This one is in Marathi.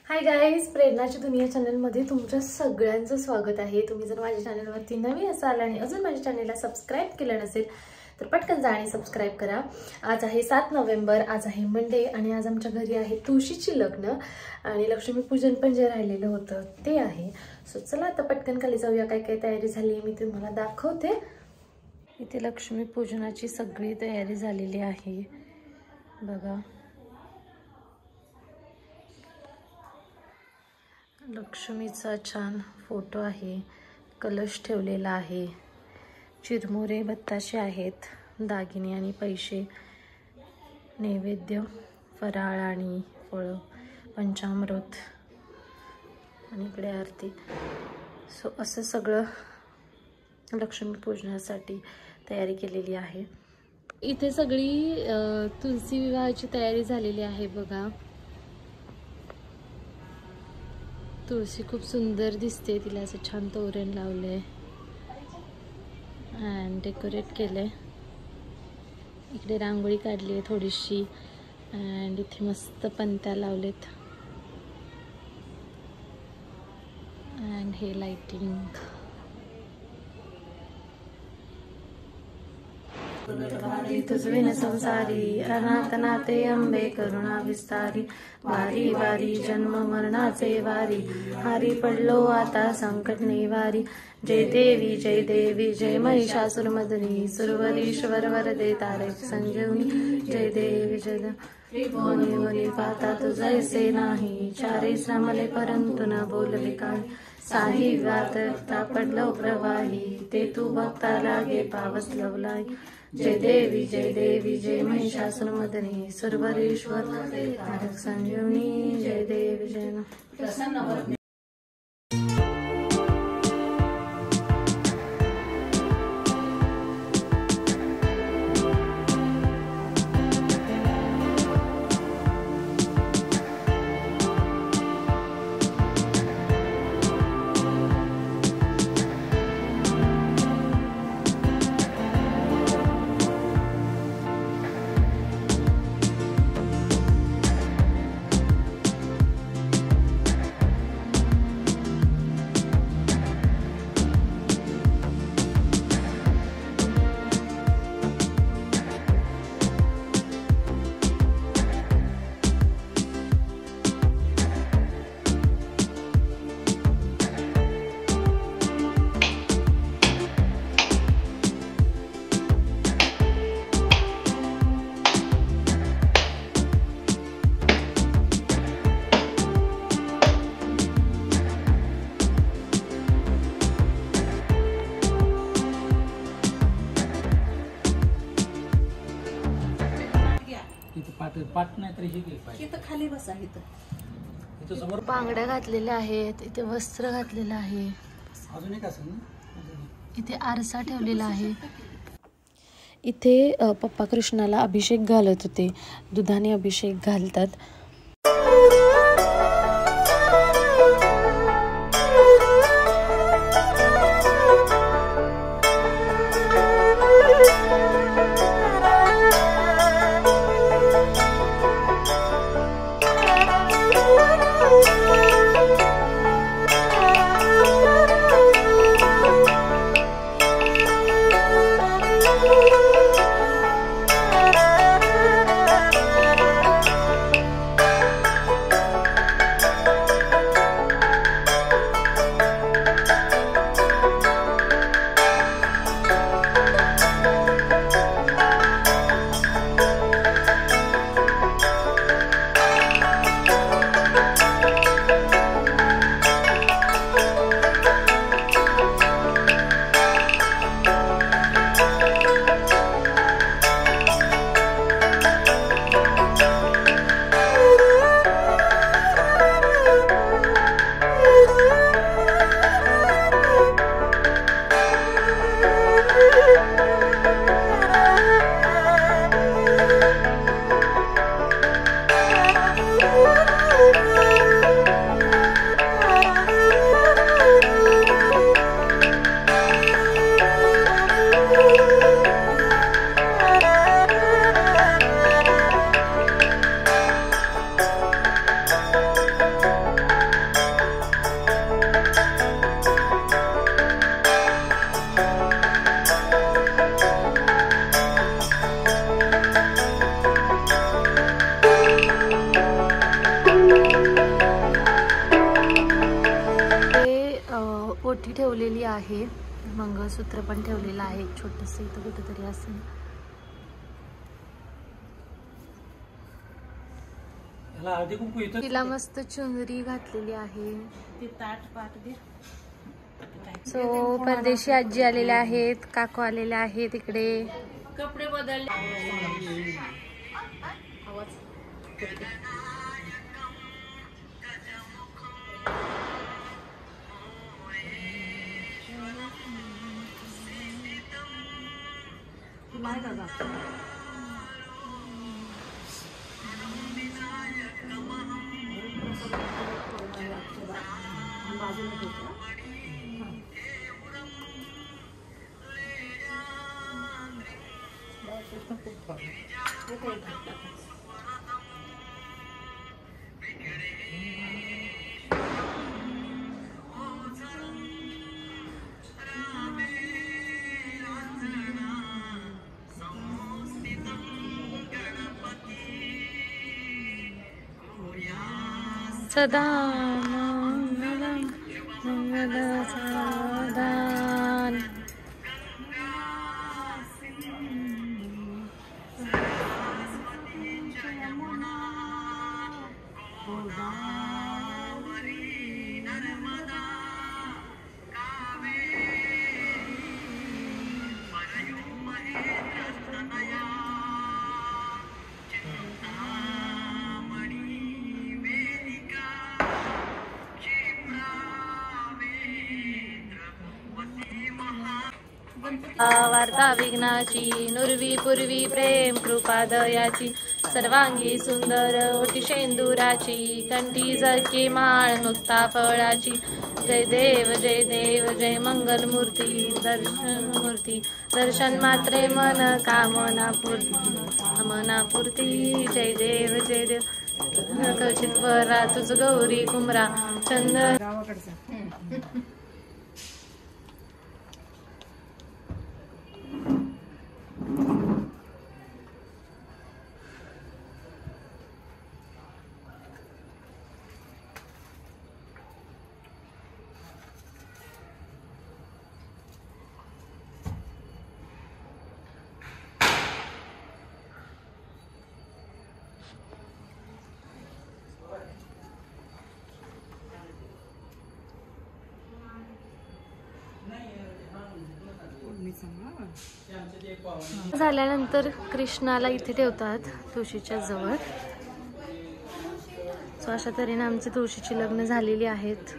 हाय गाईज, प्रेरणाची दुनिया चॅनलमध्ये तुमच्या सगळ्यांचं स्वागत आहे। तुम्ही जर माझ्या चॅनलवरती नवीन असाल आणि अजून माझ्या चॅनलला सबस्क्राइब केलं नसेल तर पटकन जा आणि सबस्क्राइब करा। आज आहे 7 नोव्हेंबर, आज आहे मंडे आणि आज आमच्या घरी आहे तुळशीची लग्न आणि लक्ष्मीपूजन पण जे राहिलेलं होतं ते आहे। सो चला आता पटकन खाली जाऊया, काय काय तयारी झाली मी तुम्हाला दाखवते। इथे लक्ष्मीपूजनाची सगळी तयारी झालेली आहे बघा। लक्ष्मीचा छान फोटो आहे, कलश ठेवलेला आहे, चिरमुरे बत्ताशे आहेत, दागिने आणि पैसे, नैवेद्य फराळ आणि फळ, पंचामृत आणि इकडे आरती। सो असं सगळं लक्ष्मीपूजनासाठी तयारी केलेली आहे। इथे सगळी तुलसी विवाहाची तयारी झालेली आहे बघा। तुळशी खूप सुंदर दिसते, तिला असं छान तोरण लावले अँड डेकोरेट केले। इकडे रांगोळी काढली आहे थोडीशी अँड इथे मस्त पंत्या लावलेत अँड हे लाइटिंग। तुझविन संसारी अनाथनाथे अंबे करुणा विस्तारी, वारी वारी जन्म मरणाचे वारी, हारी पडलो आता संकट निवारी। जय देवी जय महिषासुरमर्दिनी, सुरवरीश्वर वरदे तारक संजीवनी। जय देवी मुनी मुनी पाहता तुझैसे नाही, चारे श्रमले परंतु न बोलले काही। साही वार्ता पडलो प्रवाही, ते तू भक्ता लागे पावस लवलाई। जय देवी जय महिषासुरमर्दिनी, सुरवरीश्वर तारक संजीवनी। जय देवी जय। खाली बसा। इथं समोर बांगड्या घातलेल्या आहेत, इथे वस्त्र घातलेलं आहे, अजून एक असेल ना, इथे आरसा ठेवलेला आहे। इथे पप्पा कृष्णाला अभिषेक घालत होते, दुधाने अभिषेक घालतात। ओटी ठेवलेली आहे, मंगळसूत्र पण ठेवलेलं आहे एक छोटंसं इथं कुठेतरी असेल. तिला मस्त चुनरी घातलेली आहे. सो परदेशी आजी आलेल्या आहेत, काकू आलेल्या आहेत इकडे. कपडे बदलले. सदा मंगलम मंगलसादान. वार्ता विघ्नाची नुरवी पूर्वी प्रेम कृपा दयाची सर्वांगी सुंदर ओटी शेंदुराची कंठी जळकी माळ मुक्ता फळाची. जय देव जय मंगल मूर्ती दर्शन मात्रे मन कामना पूर्ती. जय देव कवचित वरा तुझ गौरी कुमरा चंद्र. झाल्यानंतर कृष्णाला इथे ठेवतात तुळशीच्या जवळ. सो अशा तऱ्हेने आमची तुळशीची लग्न झालेली आहेत.